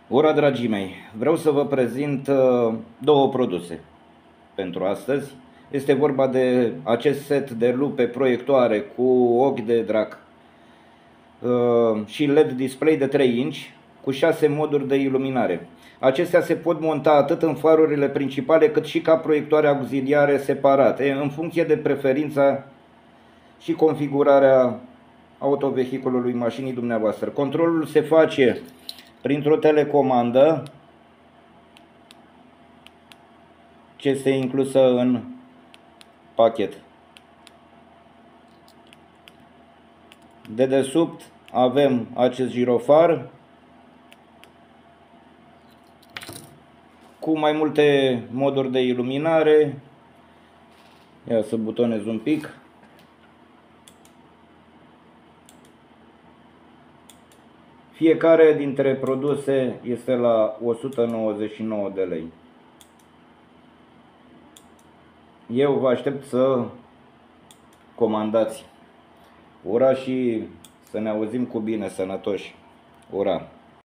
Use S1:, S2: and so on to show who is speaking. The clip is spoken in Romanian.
S1: Ora, dragii mei, vreau să vă prezint două produse pentru astăzi. Este vorba de acest set de lupe proiectoare cu ochi de drac și LED display de 3 inch cu 6 moduri de iluminare. Acestea se pot monta atât în farurile principale cât și ca proiectoare auxiliare separate, în funcție de preferința și configurarea autovehiculului mașinii dumneavoastră. Controlul se face printr-o telecomandă ce este inclusă în pachet. Dedesubt avem acest girofar cu mai multe moduri de iluminare. Ia să butonez un pic. Fiecare dintre produse este la 199 de lei. Eu vă aștept să comandați. Ura și să ne auzim cu bine, sănătoși. Ura!